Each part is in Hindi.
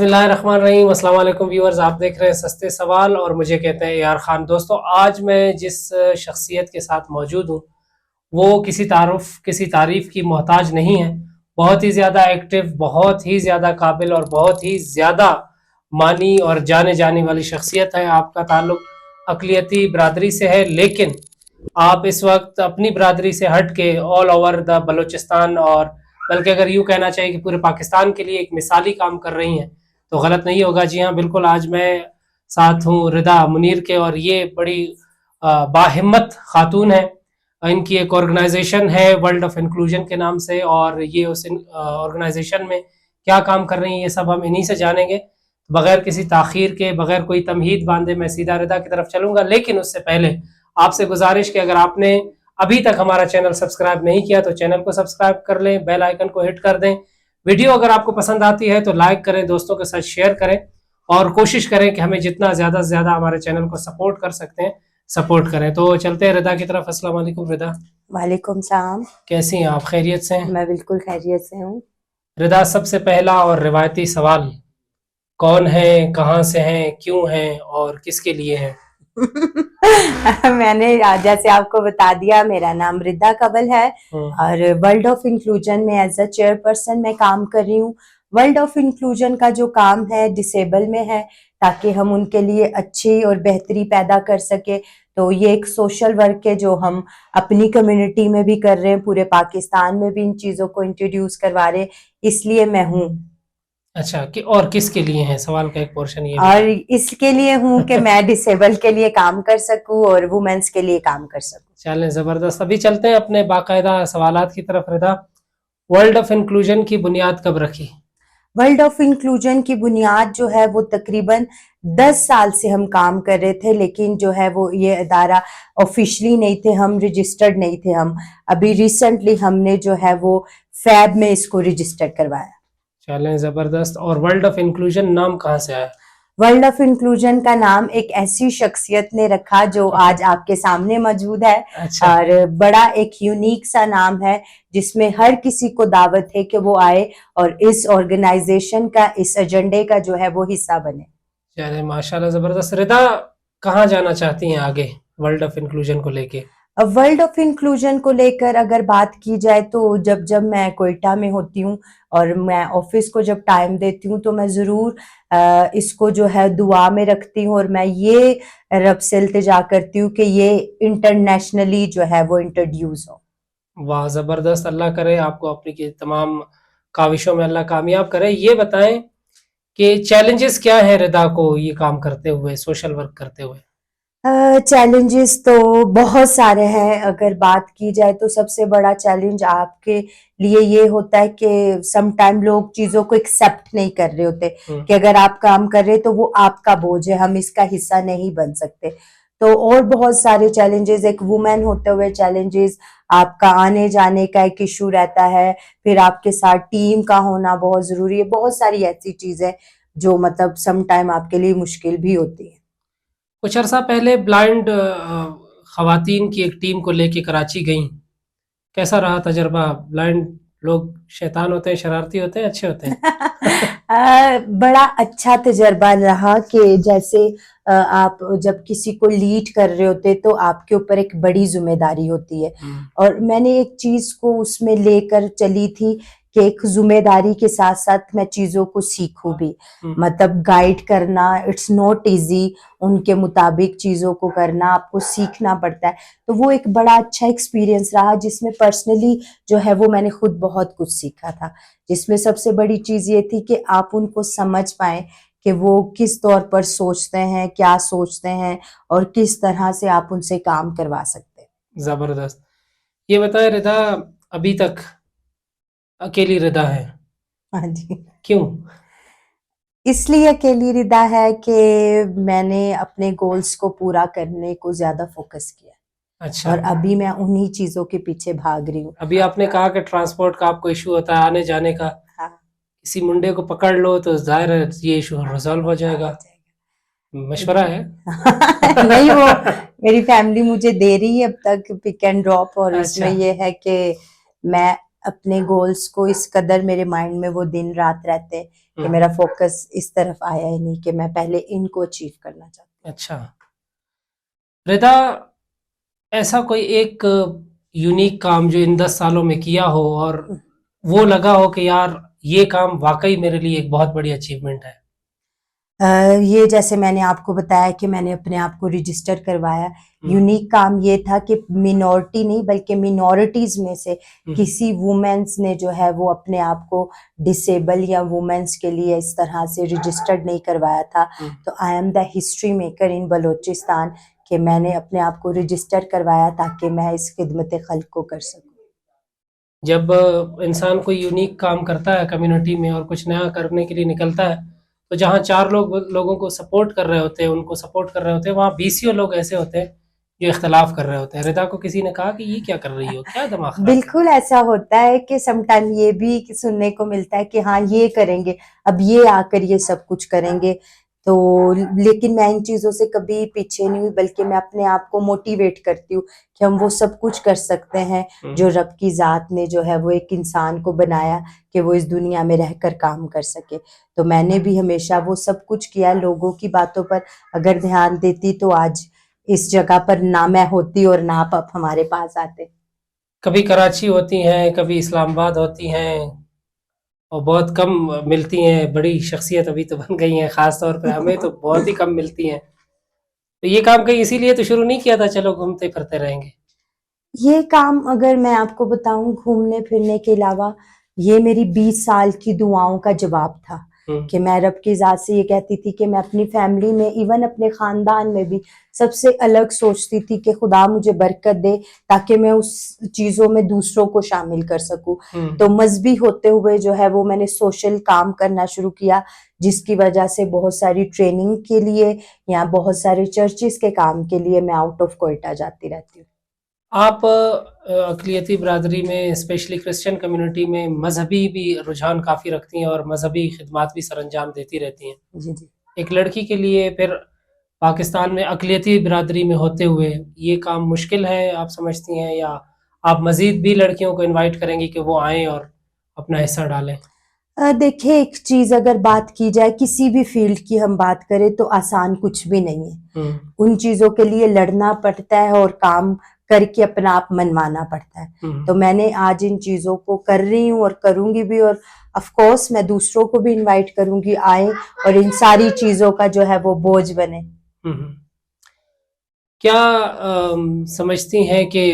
बिस्मिल्लाहिर्रहमानिर्रहीम। अस्सलाम वालेकुम व्यूअर्स, आप देख रहे हैं सस्ते सवाल और मुझे कहते हैं यार खान। दोस्तों, आज मैं जिस शख्सियत के साथ मौजूद हूँ वो किसी तारीफ की मोहताज नहीं है। बहुत ही ज़्यादा एक्टिव, बहुत ही ज़्यादा काबिल और बहुत ही ज़्यादा मानी और जाने जाने वाली शख्सियत है। आपका ताल्लुक अक़लियती बरादरी से है, लेकिन आप इस वक्त अपनी बरादरी से हट के ऑल ओवर द बलूचिस्तान और बल्कि अगर यूँ कहना चाहिए कि पूरे पाकिस्तान के लिए एक मिसाली काम कर रही हैं तो गलत नहीं होगा। जी हाँ, बिल्कुल। आज मैं साथ हूँ रिदा मुनीर के और ये बड़ी बाहिम्मत खातून है। इनकी एक ऑर्गेनाइजेशन है वर्ल्ड ऑफ इंक्लूजन के नाम से, और ये उस ऑर्गेनाइजेशन में क्या काम कर रही हैं ये सब हम इन्हीं से जानेंगे। बगैर किसी ताखीर के, बगैर कोई तमहीद बांधे मैं सीधा रिदा की तरफ चलूंगा। लेकिन उससे पहले आपसे गुजारिश कि अगर आपने अभी तक हमारा चैनल सब्सक्राइब नहीं किया तो चैनल को सब्सक्राइब कर लें, बेल आइकन को हिट कर दें। वीडियो अगर आपको पसंद आती है तो लाइक करें, दोस्तों के साथ शेयर करें और कोशिश करें कि हमें जितना ज़्यादा से ज़्यादा हमारे चैनल को सपोर्ट कर सकते हैं सपोर्ट करें। तो चलते हैं रिदा की तरफ। अस्सलाम वालेकुम रिदा। वालेकुम सलाम। कैसी हैं आप? खैरियत से हैं? मैं बिल्कुल खैरियत से हूँ। रिदा, सबसे पहला और रिवायती सवाल, कौन है, कहाँ से हैं, क्यों हैं और किसके लिए हैं? मैंने जैसे आपको बता दिया, मेरा नाम रिदा कबल है और वर्ल्ड ऑफ इंक्लूजन में एज अ चेयरपर्सन मैं काम कर रही हूँ। वर्ल्ड ऑफ इंक्लूजन का जो काम है डिसेबल में है, ताकि हम उनके लिए अच्छी और बेहतरी पैदा कर सके। तो ये एक सोशल वर्क है जो हम अपनी कम्युनिटी में भी कर रहे हैं, पूरे पाकिस्तान में भी इन चीज़ों को इंट्रोड्यूस करवा रहे हैं, इसलिए मैं हूँ। अच्छा, कि और किसके लिए हैं? सवाल का एक पोर्शन ये और भी इसके लिए हूँ कि मैं डिसेबल के लिए काम कर सकूँ और वुमेन्स के लिए काम कर सकूँ। चलें, ज़बरदस्त। अभी चलते हैं अपने बाकायदा सवालात की तरफ। रिदा, वर्ल्ड ऑफ इंक्लूजन की बुनियाद कब रखी? वर्ल्ड ऑफ इंक्लूजन की बुनियाद जो है वो तकरीबन 10 साल से हम काम कर रहे थे, लेकिन जो है वो ये इदारा ऑफिशियली नहीं थे, हम रजिस्टर्ड नहीं थे। हम अभी रिसेंटली हमने जो है वो फैब में इसको रजिस्टर करवाया। चलें, ज़बरदस्त। और वर्ल्ड ऑफ इंक्लूजन नाम कहाँ से आया? वर्ल्ड ऑफ इंक्लूजन का नाम एक ऐसी शख्सियत ने रखा जो आज आपके सामने मौजूद है। अच्छा। और बड़ा एक यूनिक सा नाम है जिसमें हर किसी को दावत है कि वो आए और इस ऑर्गेनाइजेशन का, इस एजेंडे का जो है वो हिस्सा बने। चलें, माशाल्लाह, ज़बरदस्त। रिदा, कहाँ जाना चाहती हैं आगे वर्ल्ड ऑफ इंक्लूजन को लेके? अब वर्ल्ड ऑफ इंक्लूजन को लेकर अगर बात की जाए तो जब जब मैं कोयटा में होती हूँ और मैं ऑफिस को जब टाइम देती हूँ तो मैं ज़रूर इसको जो है दुआ में रखती हूँ और मैं ये रब से इल्तिजा करती हूँ कि ये इंटरनेशनली जो है वो इंट्रोड्यूस हो। वाह, ज़बरदस्त। अल्लाह करे आपको अपनी की तमाम काविशों में अल्लाह कामयाब करे। ये बताएं कि चैलेंजेस क्या हैं रिदा को ये काम करते हुए, सोशल वर्क करते हुए? चैलेंजेस तो बहुत सारे हैं। अगर बात की जाए तो सबसे बड़ा चैलेंज आपके लिए ये होता है कि सम टाइम लोग चीज़ों को एक्सेप्ट नहीं कर रहे होते कि अगर आप काम कर रहे तो वो आपका बोझ है, हम इसका हिस्सा नहीं बन सकते। तो और बहुत सारे चैलेंजेस, एक वुमेन होते हुए चैलेंजेस, आपका आने जाने का एक इशू रहता है, फिर आपके साथ टीम का होना बहुत ज़रूरी है। बहुत सारी ऐसी चीज़ें जो मतलब सम टाइम आपके लिए मुश्किल भी होती है। कुछ अरसा पहले ब्लाइंड खवातीन की एक टीम को लेके कराची गईं। कैसा रहा तजुर्बा? ब्लाइंड लोग शैतान होते हैं, शरारती होते हैं, अच्छे होते हैं? बड़ा अच्छा तजर्बा रहा कि जैसे आप जब किसी को लीड कर रहे होते तो आपके ऊपर एक बड़ी जिम्मेदारी होती है और मैंने एक चीज को उसमें लेकर चली थी कि एक जिम्मेदारी के साथ साथ मैं चीजों को सीखूं भी। मतलब गाइड करना इट्स नॉट इजी, उनके मुताबिक चीजों को करना आपको सीखना पड़ता है। तो वो एक बड़ा अच्छा एक्सपीरियंस रहा जिसमें पर्सनली जो है वो मैंने खुद बहुत कुछ सीखा था, जिसमें सबसे बड़ी चीज ये थी कि आप उनको समझ पाए कि वो किस तौर पर सोचते हैं, क्या सोचते हैं और किस तरह से आप उनसे काम करवा सकते हैं। जबरदस्त। ये बताए रिदा, अभी तक अकेली रिदा है? हाँ जी। क्यों? इसलिए अकेली रिदा है कि मैंने अपने गोल्स को पूरा करने को ज्यादा फोकस किया अच्छा। और अभी मैं उन्हीं चीजों के पीछे भाग रही हूँ। अभी आपने कहा कि ट्रांसपोर्ट का आपको इशू होता है, आने जाने का। हाँ, किसी मुंडे को पकड़ लो तो जाहिर है ये इशू रिजॉल्व हो हो जाएगा। जाएगा। मशवरा है। नहीं, वो मेरी फैमिली मुझे दे रही है अब तक पिक एंड ड्रॉप और उसमें अच्छा। ये है कि मैं अपने गोल्स को इस कदर मेरे माइंड में वो दिन रात रहते हैं कि मेरा फोकस इस तरफ आया ही नहीं कि मैं पहले इनको अचीव करना चाहती अच्छा रिदा, ऐसा कोई एक यूनिक काम जो इन 10 सालों में किया हो और हूँ। वो लगा हो कि यार ये काम वाकई मेरे लिए एक बहुत बड़ी अचीवमेंट है। ये जैसे मैंने आपको बताया कि मैंने अपने आप को रजिस्टर करवाया, हम्म, यूनिक काम ये था कि मिनॉरिटी नहीं बल्कि मिनॉरिटीज में से हम्म, किसी वुमेन्स ने जो है वो अपने आप को डिसेबल या वुमेन्स के लिए इस तरह से रजिस्टर्ड नहीं करवाया था। हम्म। तो I am the history maker in Balochistan कि मैंने अपने आप को रजिस्टर करवाया ताकि मैं इस खिदमत खल्क को कर सकूं। जब इंसान कोई यूनिक काम करता है कम्युनिटी में और कुछ नया करने के लिए निकलता है, तो जहाँ चार लोगों को सपोर्ट कर रहे होते हैं, उनको सपोर्ट कर रहे होते हैं, वहाँ 20 लोग ऐसे होते हैं जो इख्तलाफ कर रहे होते हैं। रिदा को किसी ने कहा कि ये क्या कर रही हो, क्या दिमाग खराब कर रही बिल्कुल ऐसा होता है कि समटाइम ये भी सुनने को मिलता है कि हाँ ये करेंगे, अब ये आकर ये सब कुछ करेंगे। तो लेकिन मैं इन चीजों से कभी पीछे नहीं हुई बल्कि मैं अपने आप को मोटिवेट करती हूँ कि हम वो सब कुछ कर सकते हैं हो। जो रब की जात ने जो है वो एक इंसान को बनाया कि वो इस दुनिया में रहकर काम कर सके। तो मैंने भी हमेशा वो सब कुछ किया, लोगों की बातों पर अगर ध्यान देती तो आज इस जगह पर ना मैं होती और ना आप हमारे पास आते। कभी कराची होती हैं, कभी इस्लामाबाद होती हैं और बहुत कम मिलती हैं। बड़ी शख्सियत अभी तो बन गई हैं, खास तौर पे हमें तो बहुत ही कम मिलती हैं। तो ये काम कहीं इसीलिए तो शुरू नहीं किया था, चलो घूमते फिरते रहेंगे। ये काम अगर मैं आपको बताऊं घूमने फिरने के अलावा ये मेरी 20 साल की दुआओं का जवाब था हम्म, कि मैं रब की ज़ात से ये कहती थी कि मैं अपनी फैमिली में इवन अपने ख़ानदान में भी सबसे अलग सोचती थी कि खुदा मुझे बरकत दे ताकि मैं उस चीज़ों में दूसरों को शामिल कर सकूं। तो मजहबी होते हुए जो है वो मैंने सोशल काम करना शुरू किया जिसकी वजह से बहुत सारी ट्रेनिंग के लिए या बहुत सारे चर्चिस के काम के लिए मैं आउट ऑफ कोयटा जाती रहती हूँ। आप अक़लियती बिरादरी में, स्पेशली क्रिश्चियन कम्युनिटी में मजहबी भी रुझान काफ़ी रखती हैं और मजहबी खिदमात भी सरअंजाम देती रहती हैं। जी जी। एक लड़की के लिए फिर पाकिस्तान में अक़लियती बिरादरी में होते हुए ये काम मुश्किल है, आप समझती हैं, या आप मज़ीद भी लड़कियों को इनवाइट करेंगी कि वो आएँ और अपना हिस्सा डालें? देखिए एक चीज अगर बात की जाए किसी भी फील्ड की हम बात करें तो आसान कुछ भी नहीं है। हुँ, उन चीजों के लिए लड़ना पड़ता है और काम करके अपना आप मनवाना पड़ता है। हुँ। तो मैंने आज इन चीजों को कर रही हूँ और करूंगी भी और ऑफ कोर्स मैं दूसरों को भी इनवाइट करूंगी आए और इन सारी चीजों का जो है वो बोझ बने। हुँ, हुँ। क्या समझती हैं कि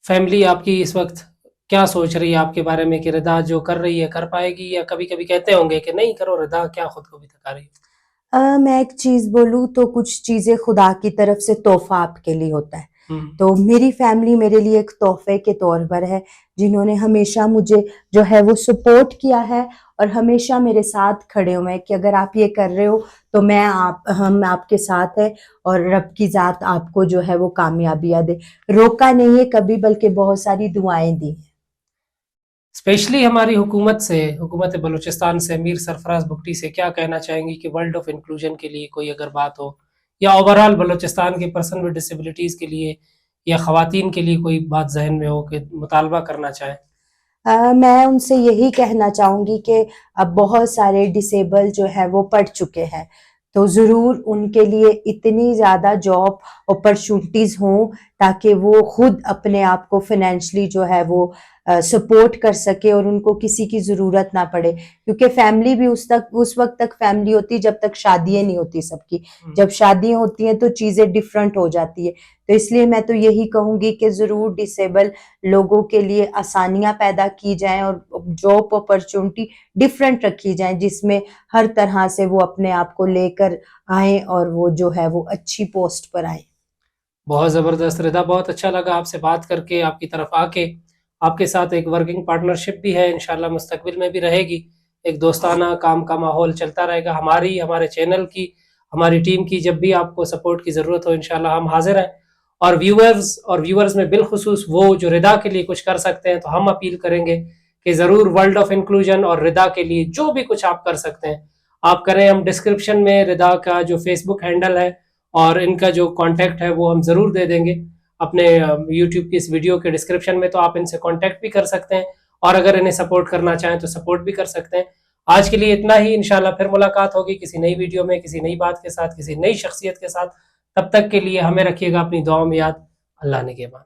फैमिली आपकी इस वक़्त क्या सोच रही है आपके बारे में कि रिदा जो कर रही है कर पाएगी, या कभी-कभी कहते होंगे कि नहीं करो रिदा, क्या खुद को भी थका रही हो? मैं एक चीज बोलूँ तो कुछ चीजें खुदा की तरफ से तोहफा आपके लिए होता है। हुँ, तो मेरी फैमिली मेरे लिए एक तोहफे के तौर पर है जिन्होंने हमेशा मुझे जो है वो सपोर्ट किया है और हमेशा मेरे साथ खड़े हुए हैं कि अगर आप ये कर रहे हो तो मैं आप हम आपके साथ हैं और रब की ज़ात आपको जो है वो कामयाबियाँ दे। रोका नहीं है कभी बल्कि बहुत सारी दुआएं दी हैं। स्पेशली हमारी हुकूमत से, हुकूमत बलूचिस्तान से, मीर सरफराज भुगटी से क्या कहना चाहेंगी कि वर्ल्ड ऑफ इंक्लूजन के लिए कोई अगर बात हो, या ओवरऑल बलूचिस्तान के पर्सन विद डिसेबिलिटीज़ के लिए या ख़वातीन के लिए कोई बात ज़हन में हो कि मुतालबा करना चाहें? मैं उनसे यही कहना चाहूँगी कि अब बहुत सारे डिसेबल जो है वो पढ़ चुके हैं, तो ज़रूर उनके लिए इतनी ज़्यादा जॉब अपॉर्चुनिटीज़ हों ताकि वो खुद अपने आप को फाइनेंशियली जो है वो सपोर्ट कर सके और उनको किसी की ज़रूरत ना पड़े। क्योंकि फैमिली भी उस वक़्त तक फैमिली होती है जब तक शादियाँ नहीं होती सबकी। जब शादियाँ होती हैं तो चीज़ें डिफरेंट हो जाती है। तो इसलिए मैं तो यही कहूँगी कि ज़रूर डिसेबल लोगों के लिए आसानियाँ पैदा की जाएँ और जॉब अपॉर्चुनिटी डिफरेंट रखी जाए जिसमें हर तरह से वो अपने आप को लेकर आए और वो जो है वो अच्छी पोस्ट पर आए। बहुत ज़बरदस्त रिदा, बहुत अच्छा लगा आपसे बात करके, आपकी तरफ आके। आपके साथ एक वर्किंग पार्टनरशिप भी है, इंशाल्लाह मुस्तकबिल में भी रहेगी। एक दोस्ताना काम का माहौल चलता रहेगा। हमारी, हमारे चैनल की, हमारी टीम की जब भी आपको सपोर्ट की ज़रूरत हो इंशाल्लाह हम हाजिर हैं। और व्यूअर्स में बिलखुसूस वो जो रिदा के लिए कुछ कर सकते हैं, तो हम अपील करेंगे कि ज़रूर वर्ल्ड ऑफ इंक्लूजन और रिदा के लिए जो भी कुछ आप कर सकते हैं आप करें। हम डिस्क्रिप्शन में रिदा का जो फेसबुक हैंडल है और इनका जो कांटेक्ट है वो हम ज़रूर दे देंगे। अपने यूट्यूब की इस वीडियो के डिस्क्रिप्शन में, तो आप इनसे कांटेक्ट भी कर सकते हैं और अगर इन्हें सपोर्ट करना चाहें तो सपोर्ट भी कर सकते हैं। आज के लिए इतना ही, इंशाल्लाह फिर मुलाकात होगी किसी नई वीडियो में, किसी नई बात के साथ, किसी नई शख्सियत के साथ। तब तक के लिए हमें रखिएगा अपनी दुआओं में याद। अल्लाह निगहबान।